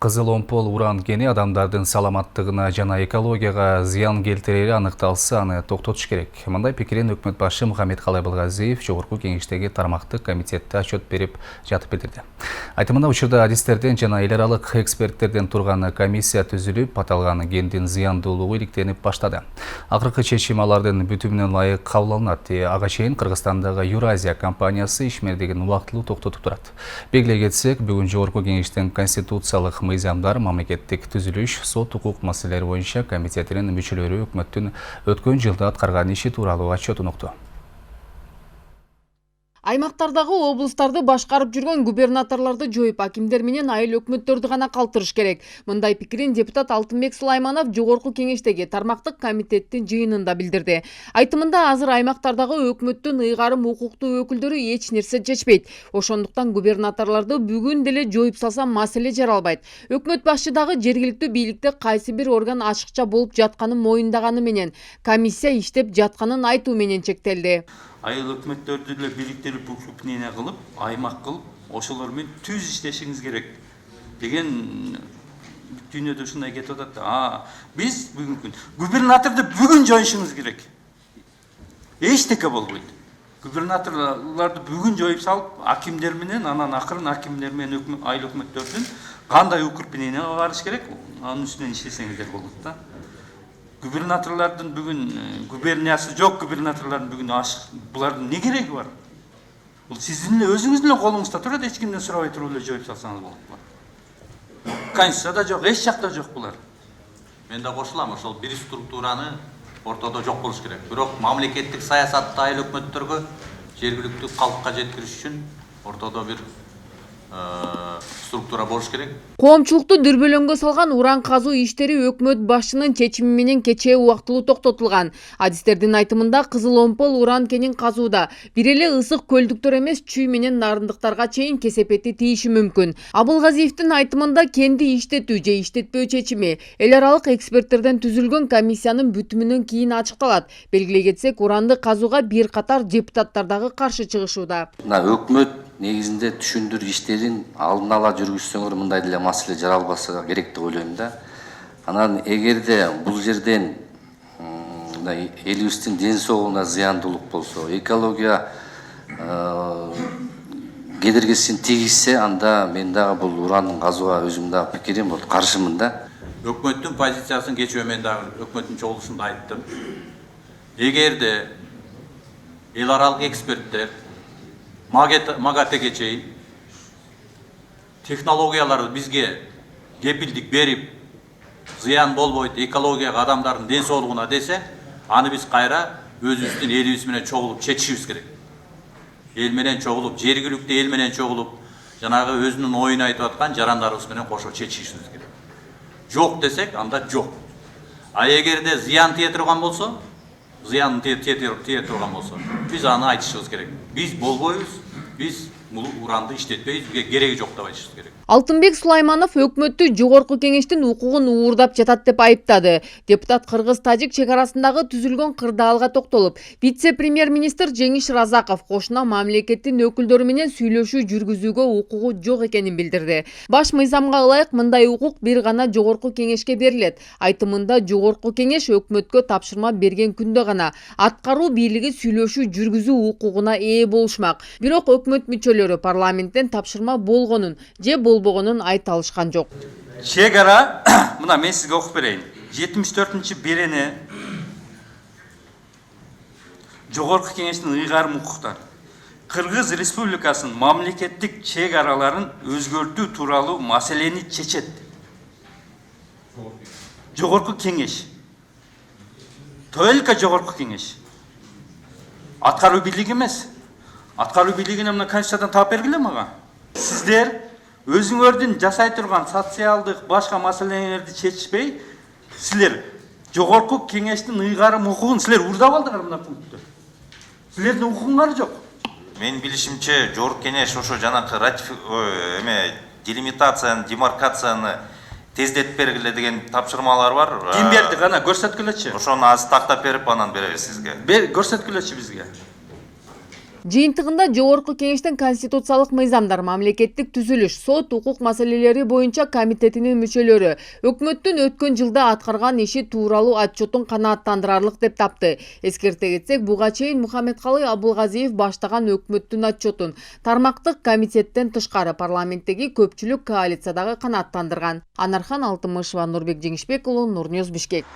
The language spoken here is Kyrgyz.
Кызыл омпол уран кени адамдардын саламаттыгына жана экологияга зыян келтирери аныкталса, аны токтотуш керек. Мындай пикирин өкмөт башы Мухаммед Калайбылгазиев Жогорку кеңештеги тармактык комитетте отчет берип жатып билдирди. Айтымында учурда адистерден жана эл аралык эксперттерден турган комиссия түзүлүп, аталган кендин зыяндуулугу иликтенип баштады. Акыркы чечим алардын бүтүмүнө ылайык кабыл алынат. Ага чейин Кыргызстандагы Юразия компаниясы ишмердигин убактылуу токтотуп турат. Белгилей кетсек, бүгүн Жогорку кеңештин конституциялык мыйзамдар, мамлекеттик түзүлүш, сот укук маселелери боюнча комитетинин мүчөлөрү өкмөттүн өткөн жылда аткарган иши тууралуу отчетун укту. Аймактардагы облустарды башкарып жүргөн губернаторлорду жоюп, акимдер менен айыл өкмөттөрдү гана калтырыш керек. Мындай пикирин депутат Алтынбек Сулайманов Жогорку кеңештеги тармактык комитеттин жыйынында билдирди. Айтымында азыр аймактардагы өкмөттүн ыйгарым укуктуу өкүлдөрү эч нерсе чечпейт. Ошондуктан губернаторлорду бүгүн деле жоюп салса маселе жаралбайт. Өкмөт башы дагы жергиликтүү бийликте кайсы бир орган ашыкча болуп жатканын моюндаганы менен комиссия иштеп жатканын айтуу менен чектелди. Айыл өкмөттөрдү деле бириктирип укупнение кылып, аймак кылып, ошолор менен түз иштешиңиз керек деген дүйнөдө ушундай кетип атат. Биз бүгүнкү губернаторду бүгүн жоюшуңуз керек. Эчтеке болбойт. Губернаторлорду бүгүн жоюп салып, акимдер менен, анан акырын акимдер менен айыл өкмөттөрдүн кандай укупнениеге барыш керек, анын үстүнөн иштесеңиздер болот да. Губернаторлардын бүгүн губерниясы жок, губернаторлардын бүгүн ашык. Булардын не кереги бар? Бул сиздин эле өзүңүздүн эле колуңузда турат, эч кимден сурабай туруп эле жоюп салсаңыз болот. Конституцияда жок, эч жакта жок булар. Мен да кошулам, ошол бир структураны ортодо жок болуш керек. Бирок мамлекеттик саясатты айыл өкмөттөргө жергиликтүү калкка жеткириш үчүн ортодо бир структура болуш керек. Коомчулукту дүрбөлөңгө салган уран казуу иштери өкмөт башчынын чечими менен кечээ убактылуу токтотулган. Адистердин айтымында кызыл омпол уран кенин казууда бир эле ысык көлдүктөр эмес, чүй менен нарындыктарга чейин кесепети тийиши мүмкүн. Абылгазиевдин айтымында кенди иштетүү же иштетпөө чечими эл аралык эксперттерден түзүлгөн комиссиянын бүтүмүнөн кийин ачыкталат. Белгилей кетсек, уранды казууга бир катар депутаттар дагы каршы чыгышууда. Өкмөт негизинде түшүндүрүү иштерин алдын ала жүргүзсөңөр мындай деле маселе жаралбаса керек деп ойлойм да. Анан эгерде бул жерден элибиздин ден соолугуна зыяндуулук болсо, экология кедергисин тийгизсе, анда мен дагы бул урандын казууга өзүм дагы пикирим болот, каршымын да. Өкмөттүн позициясын кечээ мен дагы өкмөттүн чогулушунда айттым. Эгерде эл аралык эксперттер МАГАТЭге чейин технологияларды бизге кепилдик берип, зыян болбойт, экологияга, адамдардын ден соолугуна десе, аны биз кайра өзүбүздүн элибиз менен чогулуп чечишибиз керек. Эл менен чогулуп, жергиликтүү эл менен чогулуп, жанагы өзүнүн оюн айтып аткан жарандарыбыз менен кошо чечишибиз керек. Жок десек, анда жок. А эгерде зыян тие турган болсо, биз аны айтышыбыз керек. Биз болбойбуз, биз бул уранды иштетпейбиз, бизге кереги жок деп айтышыбыз керек. Алтынбек Сулайманов өкмөттү Жогорку кеңештин укугун уурдап жатат деп айыптады. Депутат кыргыз-тажик чек арасындагы түзүлгөн кырдаалга токтолуп, вице-премьер-министр Жеңиш Разаков кошуна мамлекеттин өкүлдөрү менен сүйлөшүү жүргүзүүгө укугу жок экенин билдирди. Баш мыйзамга ылайык мындай укук бир гана Жогорку кеңешке берилет. Айтымында Жогорку кеңеш өкмөткө тапшырма берген күндө гана аткаруу бийлиги сүйлөшүү жүргүзүү укугуна ээ болушмак. Бирок өкмөт мүчөлөрү парламенттен тапшырма болгонун же болбогонун айта алышкан жок. Чек ара, мына мен сизге окуп берейин. 74-берене Жогорку кеңештин ыйгарым укуктары Кыргыз Республикасынын мамлекеттик чек араларын өзгөртүү тууралуу маселени чечет. Жогорку кеңеш. Только Жогорку кеңеш. Аткаруу бийлиги эмес. Аткаруу бийлигине мына Конституциядан таап бергиле мага. Сиздер өзүңөрдүн жасай турган социалдык башка маселелерди чечпей, силер Жогорку кеңештин ыйгарым укугун силер уурдап алдыңар мына пунктты. Силердин укугуңар жок. Мен билишимче Жогорку кеңеш ошо жанакы делимитацияны, демаркацияны тездетип бергиле деген тапшырмалар бар. Ким берди, кана көрсөткүлөчү. Ошону азыр тактап берип анан беребиз сизге. Көрсөткүлөчү бизге. Жыйынтыгында Жогорку Кеңештин конституциялык мыйзамдар, мамлекеттик түзүлүш, сот, укук маселелери боюнча комитетинин мүчөлөрү өкмөттүн өткөн жылда аткарган иши тууралуу отчетун канааттандырарлык деп тапты. Эскерте кетсек, буга чейин Мухаммедкалый Абылгазиев баштаган өкмөттүн отчетун тармактык комитеттен тышкары парламенттеги көпчүлүк коалициядагы канааттандырган. Анархан Алтымышева, Нурбек Жеңишбек уулу, Нурньюз, Бишкек.